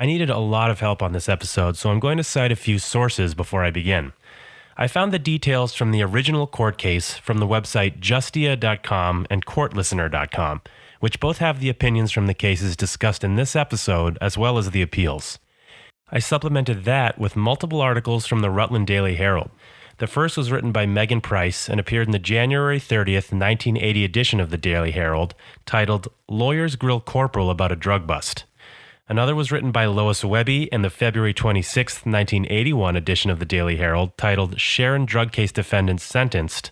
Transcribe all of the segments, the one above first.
I needed a lot of help on this episode, so I'm going to cite a few sources before I begin. I found the details from the original court case from the website justia.com and courtlistener.com, which both have the opinions from the cases discussed in this episode as well as the appeals. I supplemented that with multiple articles from the Rutland Daily Herald. The first was written by Megan Price and appeared in the January 30th, 1980 edition of the Daily Herald, titled Lawyers Grill Corporal About a Drug Bust. Another was written by Lois Webby in the February 26, 1981 edition of the Daily Herald, titled Sharon Drug Case Defendants Sentenced.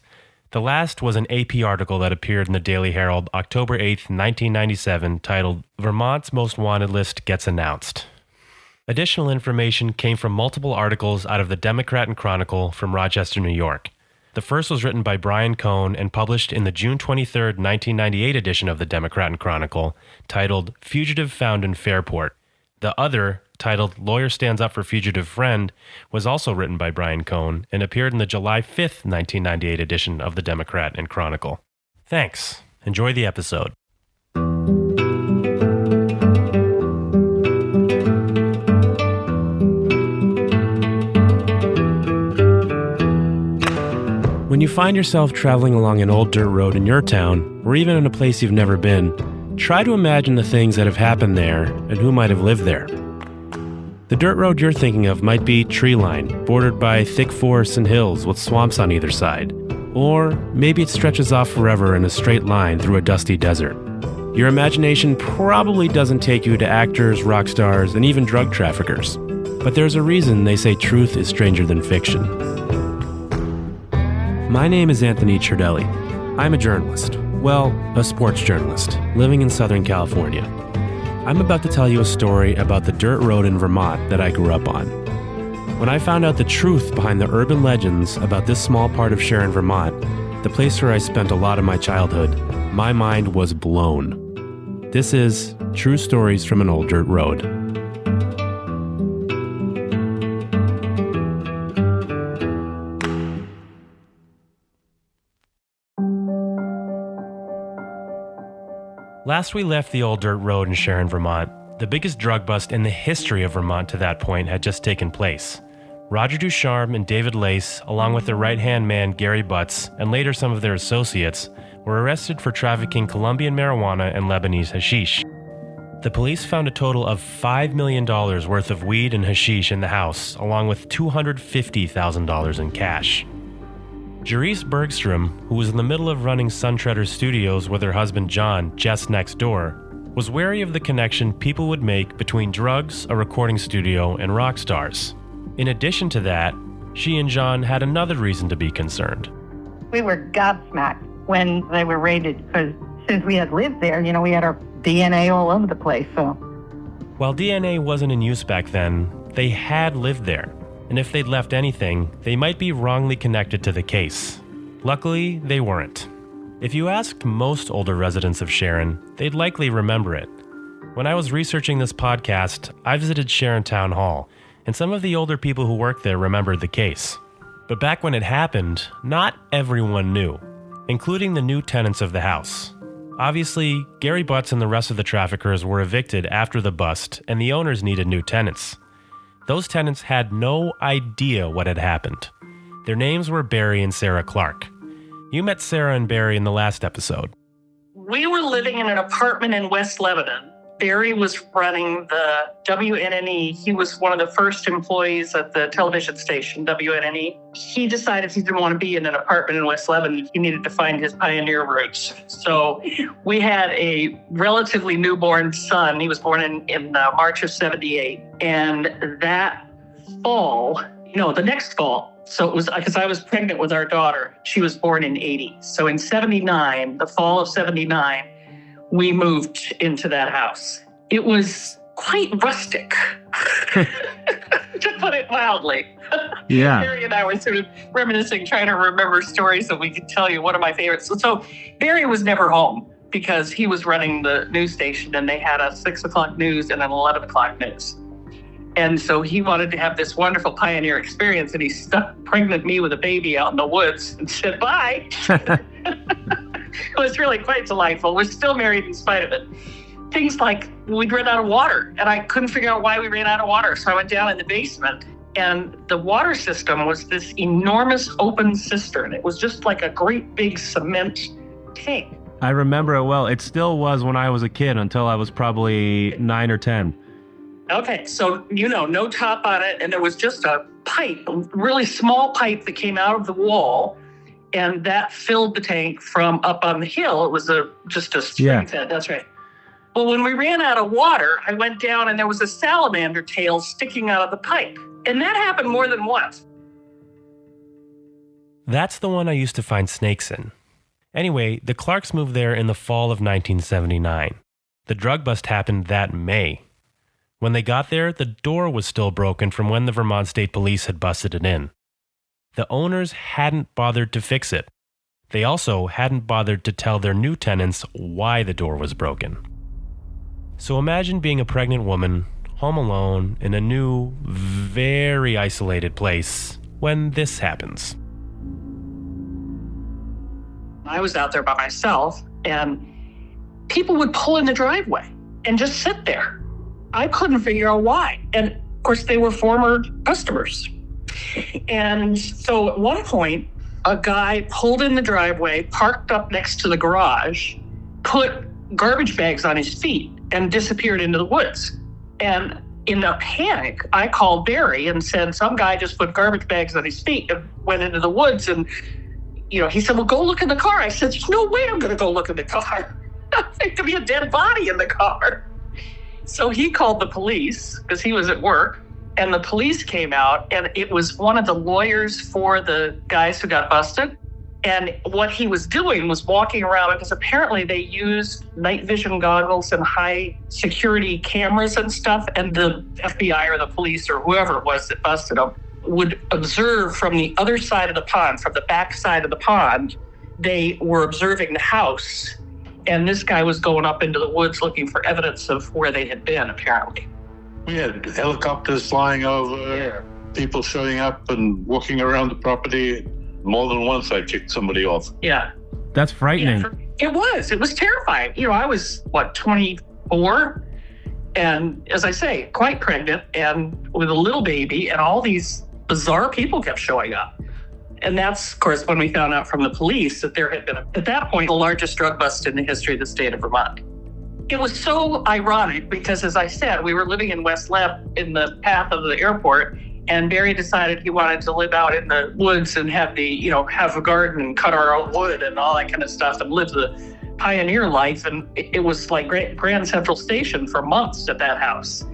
The last was an AP article that appeared in the Daily Herald October 8, 1997, titled Vermont's Most Wanted List Gets Announced. Additional information came from multiple articles out of the Democrat and Chronicle from Rochester, New York. The first was written by Brian Cohn and published in the June 23, 1998 edition of the Democrat and Chronicle, titled Fugitive Found in Fairport. The other, titled Lawyer Stands Up for Fugitive Friend, was also written by Brian Cohn and appeared in the July 5, 1998 edition of the Democrat and Chronicle. Thanks. Enjoy the episode. When you find yourself traveling along an old dirt road in your town, or even in a place you've never been, try to imagine the things that have happened there and who might have lived there. The dirt road you're thinking of might be tree-lined, bordered by thick forests and hills with swamps on either side. Or maybe it stretches off forever in a straight line through a dusty desert. Your imagination probably doesn't take you to actors, rock stars, and even drug traffickers. But there's a reason they say truth is stranger than fiction. My name is Anthony Cherdelli. I'm a journalist. Well, a sports journalist, living in Southern California. I'm about to tell you a story about the dirt road in Vermont that I grew up on. When I found out the truth behind the urban legends about this small part of Sharon, Vermont, the place where I spent a lot of my childhood, my mind was blown. This is True Stories from an Old Dirt Road. Last we left the old dirt road in Sharon, Vermont, the biggest drug bust in the history of Vermont to that point had just taken place. Roger Ducharme and David Lace, along with their right-hand man Gary Butts, and later some of their associates, were arrested for trafficking Colombian marijuana and Lebanese hashish. The police found a total of $5 million worth of weed and hashish in the house, along with $250,000 in cash. Jerice Bergstrom, who was in the middle of running Sun Treader Studios with her husband John just next door, was wary of the connection people would make between drugs, a recording studio, and rock stars. In addition to that, she and John had another reason to be concerned. We were gobsmacked when they were raided because since we had lived there, we had our DNA all over the place. So, while DNA wasn't in use back then, they had lived there. And if they'd left anything, they might be wrongly connected to the case. Luckily, they weren't. If you asked most older residents of Sharon, they'd likely remember it. When I was researching this podcast, I visited Sharon Town Hall, and some of the older people who worked there remembered the case. But back when it happened, not everyone knew, including the new tenants of the house. Obviously, Gary Butts and the rest of the traffickers were evicted after the bust, and the owners needed new tenants. Those tenants had no idea what had happened. Their names were Barry and Sarah Clark. You met Sarah and Barry in the last episode. We were living in an apartment in West Lebanon. Barry was running the WNNE. He was one of the first employees at the television station, WNNE. He decided he didn't want to be in an apartment in West Lebanon. He needed to find his pioneer roots. So we had a relatively newborn son. He was born in March of 78. And that fall, the next fall, so it was because I was pregnant with our daughter. She was born in 80. So in 79, the fall of 79, we moved into that house. It was quite rustic, to put it mildly. Yeah. Barry and I were sort of reminiscing, trying to remember stories that we could tell you. One of my favorites. So Barry was never home because he was running the news station and they had a 6 o'clock news and an 11 o'clock news. And so he wanted to have this wonderful pioneer experience and he stuck pregnant me with a baby out in the woods and said, bye. It was really quite delightful. We're still married in spite of it. things like we'd run out of water, and I couldn't figure out why we ran out of water. So I went down in the basement, and the water system was this enormous open cistern. It was just like a great big cement tank. I remember it well. It still was when I was a kid until I was probably 9 or 10. Okay, so, no top on it, and there was just a pipe, a really small pipe that came out of the wall, and that filled the tank from up on the hill. It was just a spring fed, that's right. Well, when we ran out of water, I went down and there was a salamander tail sticking out of the pipe, and that happened more than once. That's the one I used to find snakes in. Anyway, the Clarks moved there in the fall of 1979. The drug bust happened that May. When they got there, the door was still broken from when the Vermont State Police had busted it in. The owners hadn't bothered to fix it. They also hadn't bothered to tell their new tenants why the door was broken. So imagine being a pregnant woman, home alone, in a new, very isolated place when this happens. I was out there by myself, and people would pull in the driveway and just sit there. I couldn't figure out why. And of course, they were former customers. And so at one point, a guy pulled in the driveway, parked up next to the garage, put garbage bags on his feet, and disappeared into the woods. And in a panic, I called Barry and said, some guy just put garbage bags on his feet and went into the woods. And, he said, well, go look in the car. I said, there's no way I'm going to go look in the car. There could be a dead body in the car. So he called the police because he was at work, and the police came out, and it was one of the lawyers for the guys who got busted. And what he was doing was walking around, because apparently they used night vision goggles and high security cameras and stuff. And the FBI or the police or whoever it was that busted them would observe from the other side of the pond, from the back side of the pond. They were observing the house. And this guy was going up into the woods looking for evidence of where they had been, apparently. We had helicopters flying over, people showing up and walking around the property. More than once I kicked somebody off. Yeah. That's frightening. Yeah, it was terrifying. I was, 24? And as I say, quite pregnant and with a little baby, and all these bizarre people kept showing up. And that's, of course, when we found out from the police that there had been, at that point, the largest drug bust in the history of the state of Vermont. It was so ironic because, as I said, we were living in West Leb in the path of the airport, and Barry decided he wanted to live out in the woods and have have a garden and cut our own wood and all that kind of stuff and live the pioneer life. And it was like Grand Central Station for months at that house,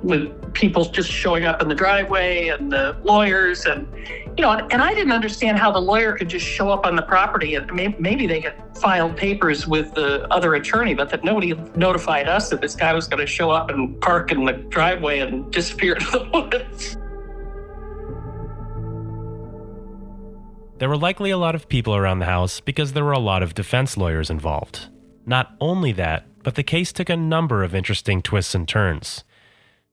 with people just showing up in the driveway and the lawyers and I didn't understand how the lawyer could just show up on the property, and maybe they had filed papers with the other attorney, but that nobody notified us that this guy was going to show up and park in the driveway and disappear into the woods. There were likely a lot of people around the house because there were a lot of defense lawyers involved. Not only that, but the case took a number of interesting twists and turns.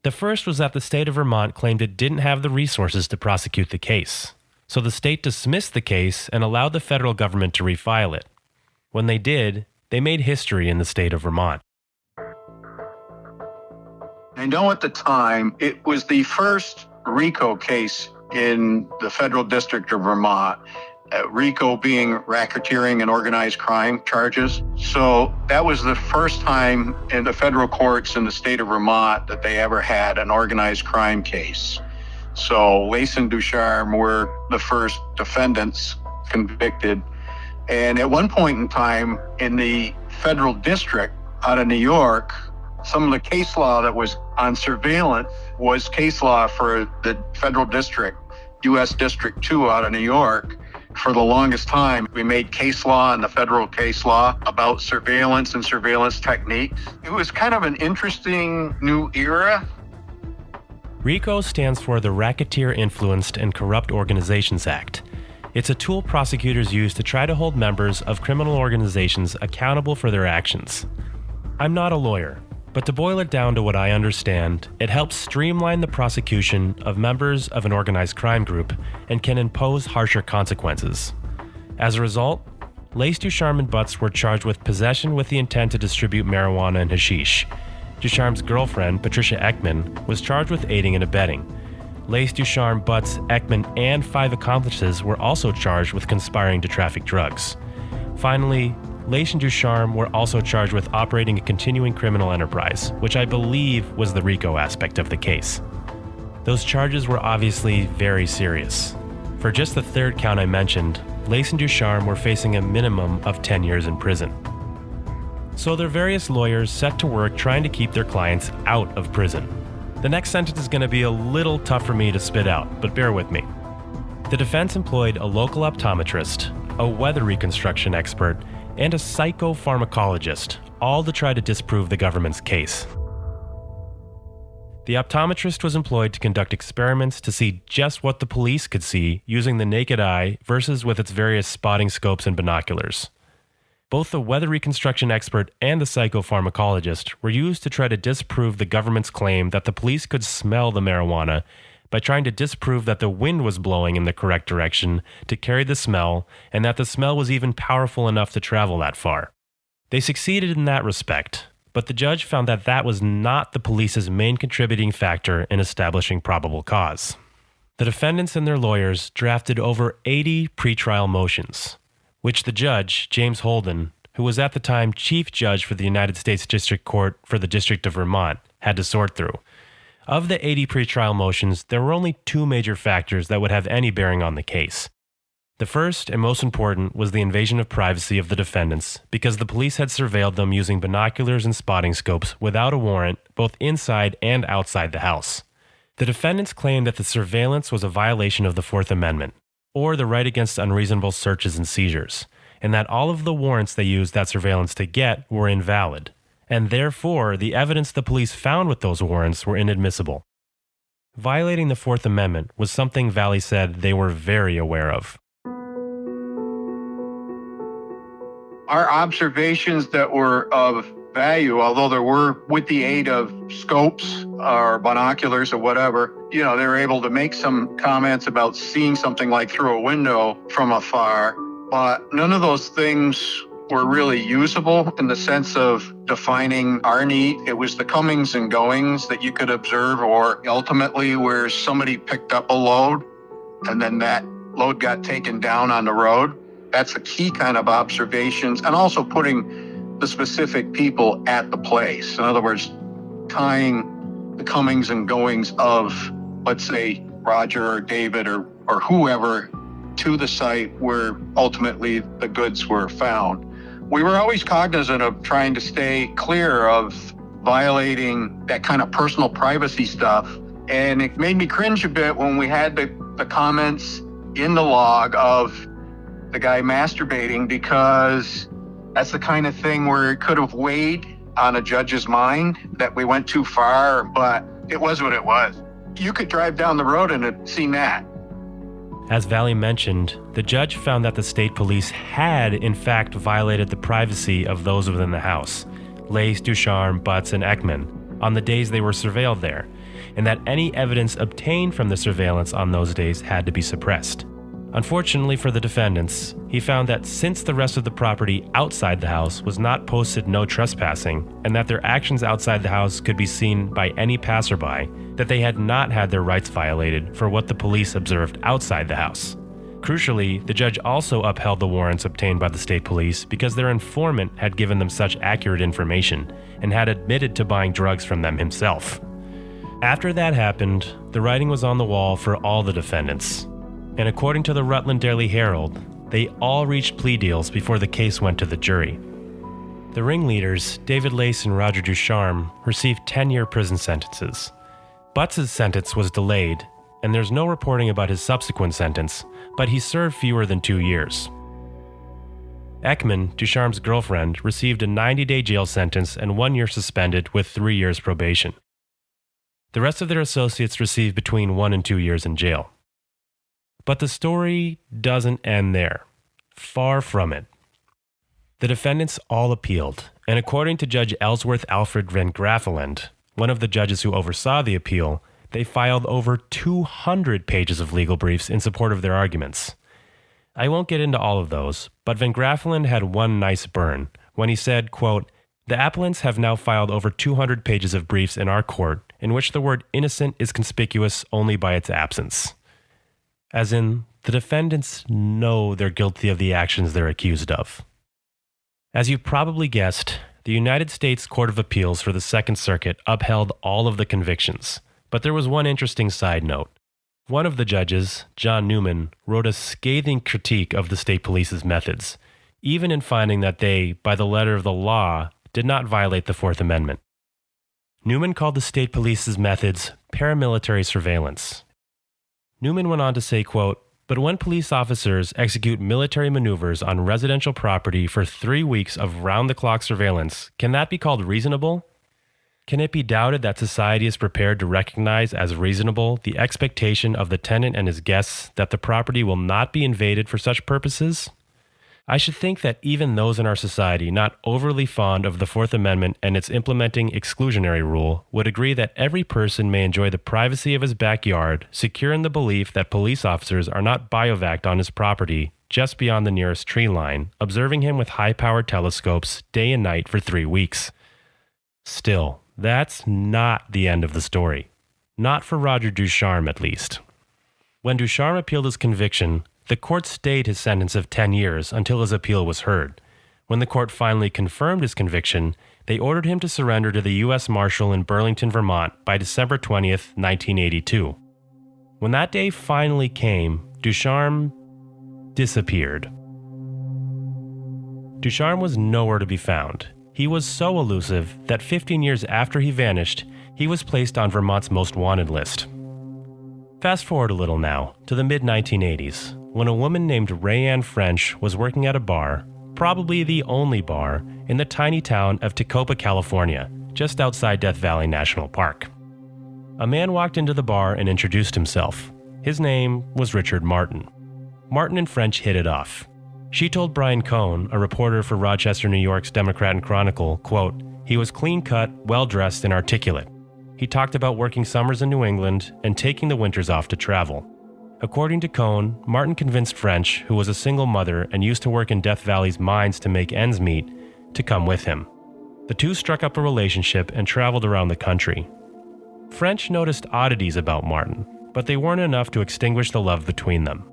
The first was that the state of Vermont claimed it didn't have the resources to prosecute the case. So the state dismissed the case and allowed the federal government to refile it. When they did, they made history in the state of Vermont. I know at the time it was the first RICO case in the federal district of Vermont. RICO being racketeering and organized crime charges. So that was the first time in the federal courts in the state of Vermont that they ever had an organized crime case. So Lace and Ducharme were the first defendants convicted. And at one point in time in the federal district out of New York, some of the case law that was on surveillance was case law for the federal district, U.S. District 2 out of New York. For the longest time, we made case law and the federal case law about surveillance and surveillance techniques. It was kind of an interesting new era. RICO stands for the Racketeer Influenced and Corrupt Organizations Act. It's a tool prosecutors use to try to hold members of criminal organizations accountable for their actions. I'm not a lawyer, but to boil it down to what I understand, it helps streamline the prosecution of members of an organized crime group and can impose harsher consequences. As a result, Lace, Ducharme, and Butts were charged with possession with the intent to distribute marijuana and hashish. Ducharme's girlfriend, Patricia Ekman, was charged with aiding and abetting. Lace, Ducharme, Butts, Ekman, and 5 accomplices were also charged with conspiring to traffic drugs. Finally, Lace and Ducharme were also charged with operating a continuing criminal enterprise, which I believe was the RICO aspect of the case. Those charges were obviously very serious. For just the third count I mentioned, Lace and Ducharme were facing a minimum of 10 years in prison. So their various lawyers set to work trying to keep their clients out of prison. The next sentence is going to be a little tough for me to spit out, but bear with me. The defense employed a local optometrist, a weather reconstruction expert, and a psychopharmacologist, all to try to disprove the government's case. The optometrist was employed to conduct experiments to see just what the police could see using the naked eye versus with its various spotting scopes and binoculars. Both the weather reconstruction expert and the psychopharmacologist were used to try to disprove the government's claim that the police could smell the marijuana by trying to disprove that the wind was blowing in the correct direction to carry the smell and that the smell was even powerful enough to travel that far. They succeeded in that respect, but the judge found that that was not the police's main contributing factor in establishing probable cause. The defendants and their lawyers drafted over 80 pretrial motions, which the judge, James Holden, who was at the time chief judge for the United States District Court for the District of Vermont, had to sort through. Of the 80 pretrial motions, there were only 2 major factors that would have any bearing on the case. The first and most important was the invasion of privacy of the defendants, because the police had surveilled them using binoculars and spotting scopes without a warrant, both inside and outside the house. The defendants claimed that the surveillance was a violation of the Fourth Amendment, or the right against unreasonable searches and seizures, and that all of the warrants they used that surveillance to get were invalid, and therefore the evidence the police found with those warrants were inadmissible. Violating the Fourth Amendment was something Valley said they were very aware of. Our observations that were of value, although there were with the aid of scopes or binoculars or whatever, they were able to make some comments about seeing something like through a window from afar, but none of those things were really usable in the sense of defining our need. It was the comings and goings that you could observe, or ultimately where somebody picked up a load and then that load got taken down on the road. That's the key kind of observations, and also putting the specific people at the place. In other words, tying the comings and goings of, let's say, Roger or David or whoever to the site where ultimately the goods were found. We were always cognizant of trying to stay clear of violating that kind of personal privacy stuff. And it made me cringe a bit when we had the comments in the log of the guy masturbating, because that's the kind of thing where it could have weighed on a judge's mind that we went too far, but it was what it was. You could drive down the road and have seen that. As Valley mentioned, the judge found that the state police had, in fact, violated the privacy of those within the house, Lace, Ducharme, Butts, and Ekman, on the days they were surveilled there, and that any evidence obtained from the surveillance on those days had to be suppressed. Unfortunately for the defendants, he found that since the rest of the property outside the house was not posted no trespassing, and that their actions outside the house could be seen by any passerby, that they had not had their rights violated for what the police observed outside the house. Crucially, the judge also upheld the warrants obtained by the state police because their informant had given them such accurate information and had admitted to buying drugs from them himself. After that happened, the writing was on the wall for all the defendants. And according to the Rutland Daily Herald, they all reached plea deals before the case went to the jury. The ringleaders, David Lace and Roger Ducharme, received 10-year prison sentences. Butts' sentence was delayed, and there's no reporting about his subsequent sentence, but he served fewer than 2 years. Ekman, Ducharme's girlfriend, received a 90-day jail sentence and 1 year suspended with 3 years probation. The rest of their associates received between 1 and 2 years in jail. But the story doesn't end there. Far from it. The defendants all appealed, and according to Judge Ellsworth Alfred Van Graffeland, one of the judges who oversaw the appeal, they filed over 200 pages of legal briefs in support of their arguments. I won't get into all of those, but Van Graffelen had one nice burn when he said, quote, "The appellants have now filed over 200 pages of briefs in our court in which the word innocent is conspicuous only by its absence." As in, the defendants know they're guilty of the actions they're accused of. As you've probably guessed, the United States Court of Appeals for the Second Circuit upheld all of the convictions, but there was one interesting side note. One of the judges, John Newman, wrote a scathing critique of the state police's methods, even in finding that they, by the letter of the law, did not violate the Fourth Amendment. Newman called the state police's methods paramilitary surveillance. Newman went on to say, quote, "But when police officers execute military maneuvers on residential property for 3 weeks of round-the-clock surveillance, can that be called reasonable? Can it be doubted that society is prepared to recognize as reasonable the expectation of the tenant and his guests that the property will not be invaded for such purposes? I should think that even those in our society not overly fond of the Fourth Amendment and its implementing exclusionary rule would agree that every person may enjoy the privacy of his backyard, secure in the belief that police officers are not biovac'd on his property just beyond the nearest tree line, observing him with high-powered telescopes day and night for 3 weeks. Still, that's not the end of the story. Not for Roger Ducharme, at least. When Ducharme appealed his conviction, the court stayed his sentence of 10 years until his appeal was heard. When the court finally confirmed his conviction, they ordered him to surrender to the U.S. Marshal in Burlington, Vermont by December 20th, 1982. When that day finally came, Ducharme disappeared. Ducharme was nowhere to be found. He was so elusive that 15 years after he vanished, he was placed on Vermont's most wanted list. Fast forward a little now, to the mid-1980s, when a woman named Rayanne French was working at a bar, probably the only bar, in the tiny town of Tecopa, California, just outside Death Valley National Park. A man walked into the bar and introduced himself. His name was Richard Martin. Martin and French hit it off. She told Brian Cohn, a reporter for Rochester, New York's Democrat and Chronicle, quote, "He was clean-cut, well-dressed, and articulate. He talked about working summers in New England and taking the winters off to travel." According to Cohn, Martin convinced French, who was a single mother and used to work in Death Valley's mines to make ends meet, to come with him. The two struck up a relationship and traveled around the country. French noticed oddities about Martin, but they weren't enough to extinguish the love between them.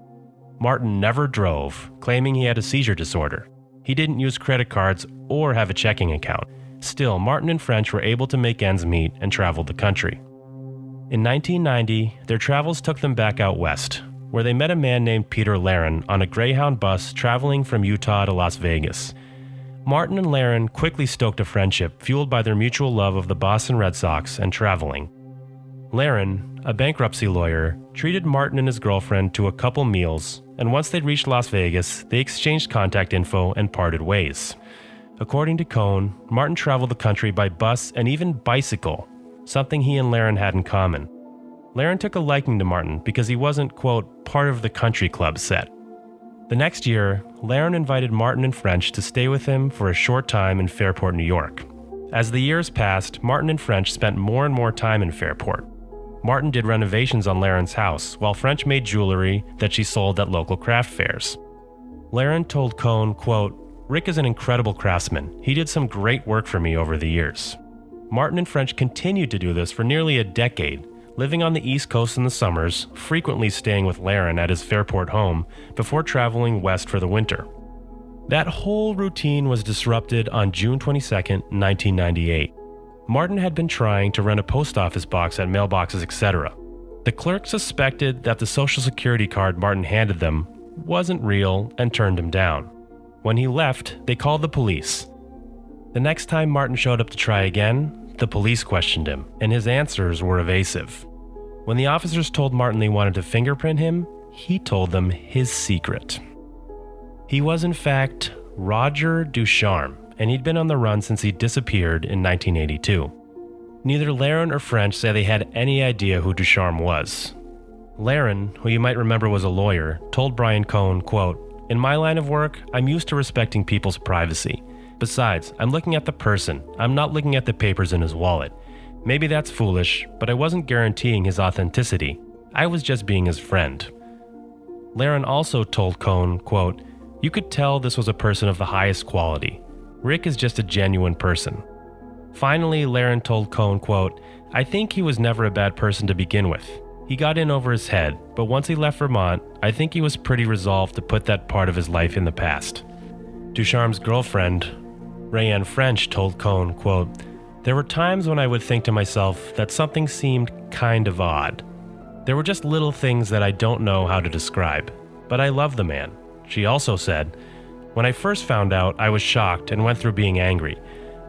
Martin never drove, claiming he had a seizure disorder. He didn't use credit cards or have a checking account. Still, Martin and French were able to make ends meet and traveled the country. In 1990, their travels took them back out west, where they met a man named Peter Laren on a Greyhound bus traveling from Utah to Las Vegas. Martin and Laren quickly stoked a friendship fueled by their mutual love of the Boston Red Sox and traveling. Laren, a bankruptcy lawyer, treated Martin and his girlfriend to a couple meals, and once they'd reached Las Vegas, they exchanged contact info and parted ways. According to Cohn, Martin traveled the country by bus and even bicycle, something he and Laren had in common. Laren took a liking to Martin because he wasn't, quote, part of the country club set. The next year, Laren invited Martin and French to stay with him for a short time in Fairport, New York. As the years passed, Martin and French spent more and more time in Fairport. Martin did renovations on Laren's house, while French made jewelry that she sold at local craft fairs. Laren told Cohn, quote, "Rick is an incredible craftsman. He did some great work for me over the years." Martin and French continued to do this for nearly a decade, living on the East Coast in the summers, frequently staying with Laren at his Fairport home before traveling west for the winter. That whole routine was disrupted on June 22, 1998. Martin had been trying to rent a post office box at mailboxes, etc. The clerk suspected that the Social Security card Martin handed them wasn't real and turned him down. When he left, they called the police. The next time Martin showed up to try again, the police questioned him, and his answers were evasive. When the officers told Martin they wanted to fingerprint him, he told them his secret. He was, in fact, Roger Ducharme, and he'd been on the run since he disappeared in 1982. Neither Laren or French say they had any idea who Ducharme was. Laren, who you might remember was a lawyer, told Brian Cohn, quote, "In my line of work, I'm used to respecting people's privacy. Besides, I'm looking at the person. I'm not looking at the papers in his wallet. Maybe that's foolish, but I wasn't guaranteeing his authenticity. I was just being his friend." Laren also told Cohn, quote, "You could tell this was a person of the highest quality. Rick is just a genuine person." Finally, Laren told Cohn, quote, "I think he was never a bad person to begin with. He got in over his head, but once he left Vermont, I think he was pretty resolved to put that part of his life in the past." Ducharme's girlfriend, Rayanne French, told Cohn, quote, "There were times when I would think to myself that something seemed kind of odd. There were just little things that I don't know how to describe, but I love the man." She also said, "When I first found out, I was shocked and went through being angry,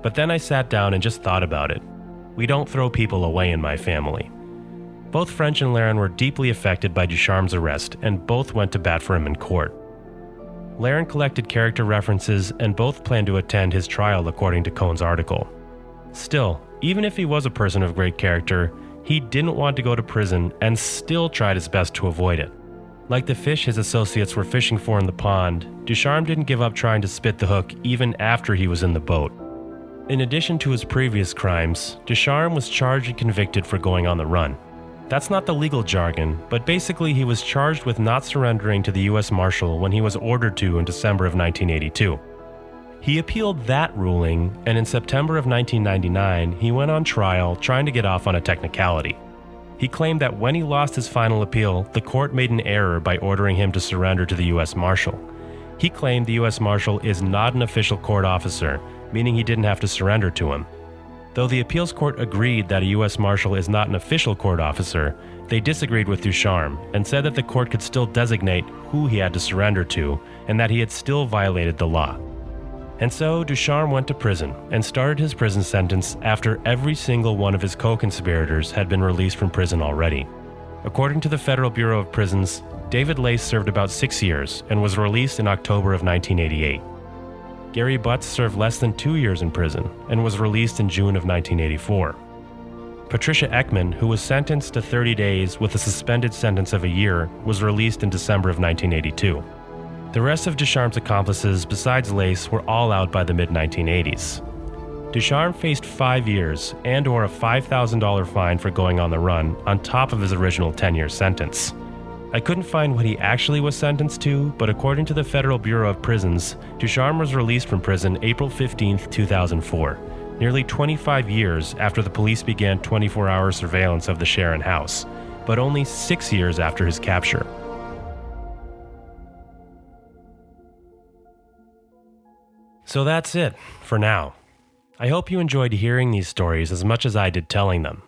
but then I sat down and just thought about it. We don't throw people away in my family." Both French and Laren were deeply affected by Ducharme's arrest, and both went to bat for him in court. Laren collected character references, and both planned to attend his trial, according to Cohn's article. Still, even if he was a person of great character, he didn't want to go to prison and still tried his best to avoid it. Like the fish his associates were fishing for in the pond, Ducharme didn't give up trying to spit the hook even after he was in the boat. In addition to his previous crimes, Ducharme was charged and convicted for going on the run. That's not the legal jargon, but basically he was charged with not surrendering to the U.S. Marshal when he was ordered to in December of 1982. He appealed that ruling, and in September of 1999, he went on trial trying to get off on a technicality. He claimed that when he lost his final appeal, the court made an error by ordering him to surrender to the U.S. Marshal. He claimed the U.S. Marshal is not an official court officer, meaning he didn't have to surrender to him. Though the appeals court agreed that a U.S. Marshal is not an official court officer, they disagreed with Ducharme and said that the court could still designate who he had to surrender to and that he had still violated the law. And so Ducharme went to prison and started his prison sentence after every single one of his co-conspirators had been released from prison already. According to the Federal Bureau of Prisons, David Lace served about 6 years and was released in October of 1988. Gary Butts served less than 2 years in prison and was released in June of 1984. Patricia Ekman, who was sentenced to 30 days with a suspended sentence of a year, was released in December of 1982. The rest of Ducharme's accomplices, besides Lace, were all out by the mid-1980s. Ducharme faced 5 years and/or a $5,000 fine for going on the run on top of his original 10-year sentence. I couldn't find what he actually was sentenced to, but according to the Federal Bureau of Prisons, Ducharme was released from prison April 15, 2004, nearly 25 years after the police began 24-hour surveillance of the Sharon house, but only 6 years after his capture. So that's it, for now. I hope you enjoyed hearing these stories as much as I did telling them.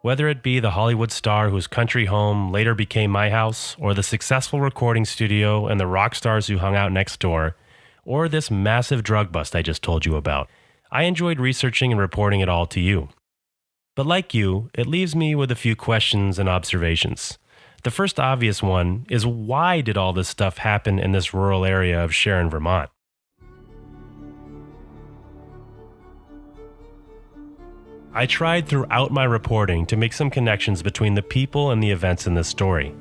Whether it be the Hollywood star whose country home later became my house, or the successful recording studio and the rock stars who hung out next door, or this massive drug bust I just told you about, I enjoyed researching and reporting it all to you. But like you, it leaves me with a few questions and observations. The first obvious one is, why did all this stuff happen in this rural area of Sharon, Vermont? I tried throughout my reporting to make some connections between the people and the events in this story.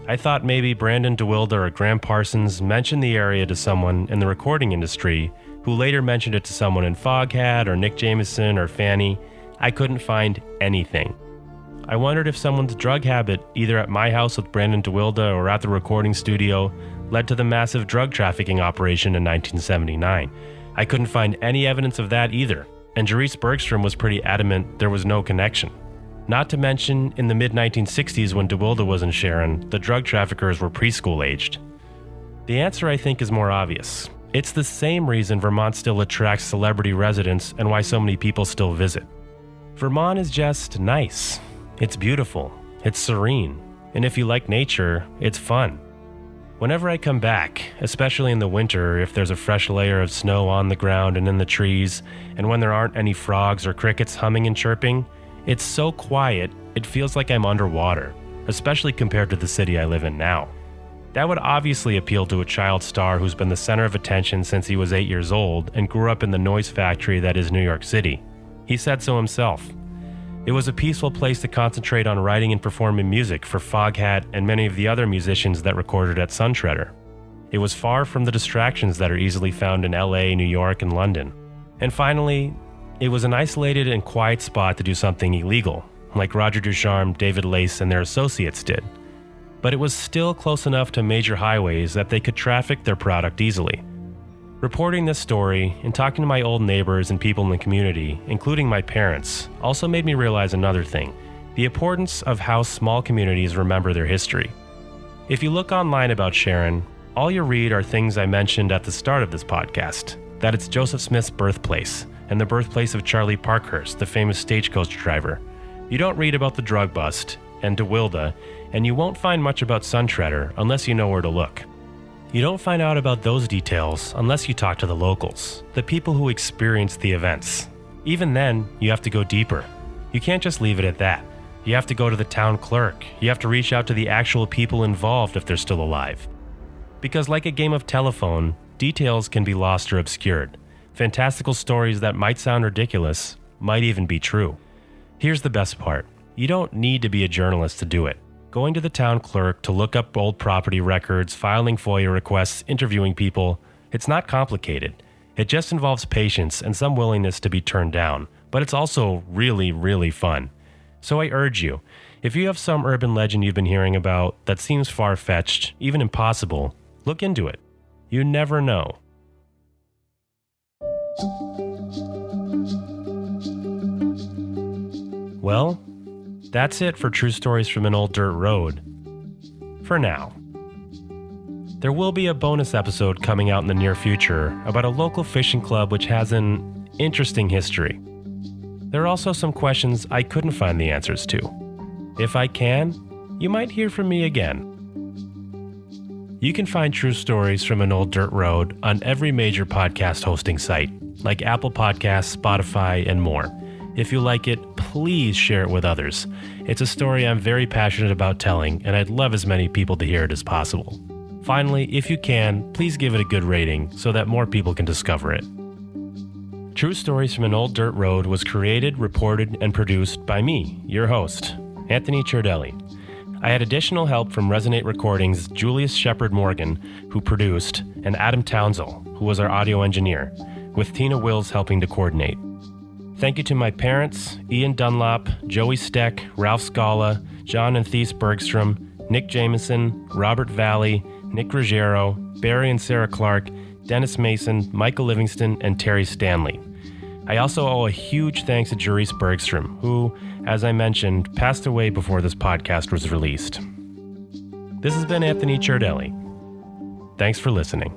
I thought maybe Brandon DeWilde or Graham Parsons mentioned the area to someone in the recording industry, who later mentioned it to someone in Foghat or Nick Jameson or Fanny. I couldn't find anything. I wondered if someone's drug habit, either at my house with Brandon DeWilde or at the recording studio, led to the massive drug trafficking operation in 1979. I couldn't find any evidence of that either. And Jerice Bergstrom was pretty adamant there was no connection. Not to mention, in the mid-1960s when DeWilde was in Sharon, the drug traffickers were preschool aged. The answer, I think, is more obvious. It's the same reason Vermont still attracts celebrity residents and why so many people still visit. Vermont is just nice. It's beautiful. It's serene. And if you like nature, it's fun. Whenever I come back, especially in the winter, if there's a fresh layer of snow on the ground and in the trees, and when there aren't any frogs or crickets humming and chirping, it's so quiet, it feels like I'm underwater, especially compared to the city I live in now. That would obviously appeal to a child star who's been the center of attention since he was 8 years old and grew up in the noise factory that is New York City. He said so himself. It was a peaceful place to concentrate on writing and performing music for Foghat and many of the other musicians that recorded at Sunshredder. It was far from the distractions that are easily found in LA, New York, and London. And finally, it was an isolated and quiet spot to do something illegal, like Roger Ducharme, David Lace, and their associates did. but it was still close enough to major highways that they could traffic their product easily. Reporting this story and talking to my old neighbors and people in the community, including my parents, also made me realize another thing: the importance of how small communities remember their history. If you look online about Sharon, all you read are things I mentioned at the start of this podcast, that it's Joseph Smith's birthplace and the birthplace of Charlie Parkhurst, the famous stagecoach driver. You don't read about the drug bust and DeWilde, and you won't find much about Suntreader unless you know where to look. You don't find out about those details unless you talk to the locals, the people who experienced the events. Even then, you have to go deeper. You can't just leave it at that. You have to go to the town clerk. You have to reach out to the actual people involved if they're still alive. Because like a game of telephone, details can be lost or obscured. Fantastical stories that might sound ridiculous might even be true. Here's the best part. You don't need to be a journalist to do it. Going to the town clerk to look up old property records, filing FOIA requests, interviewing people, it's not complicated. It just involves patience and some willingness to be turned down, but it's also really, really fun. So I urge you, if you have some urban legend you've been hearing about that seems far-fetched, even impossible, look into it. You never know. Well, that's it for True Stories from an Old Dirt Road. For now. There will be a bonus episode coming out in the near future about a local fishing club which has an interesting history. There are also some questions I couldn't find the answers to. If I can, you might hear from me again. You can find True Stories from an Old Dirt Road on every major podcast hosting site, like Apple Podcasts, Spotify, and more. If you like it, please share it with others. It's a story I'm very passionate about telling, and I'd love as many people to hear it as possible. Finally, if you can, please give it a good rating so that more people can discover it. True Stories from an Old Dirt Road was created, reported, and produced by me, your host, Anthony Ciardelli. I had additional help from Resonate Recordings' Julius Shepard Morgan, who produced, and Adam Townsell, who was our audio engineer, with Tina Wills helping to coordinate. Thank you to my parents, Ian Dunlop, Joey Steck, Ralph Scala, John and Thies Bergstrom, Nick Jameson, Robert Valley, Nick Ruggiero, Barry and Sarah Clark, Dennis Mason, Michael Livingston, and Terry Stanley. I also owe a huge thanks to Jerice Bergstrom, who, as I mentioned, passed away before this podcast was released. This has been Anthony Ciardelli. Thanks for listening.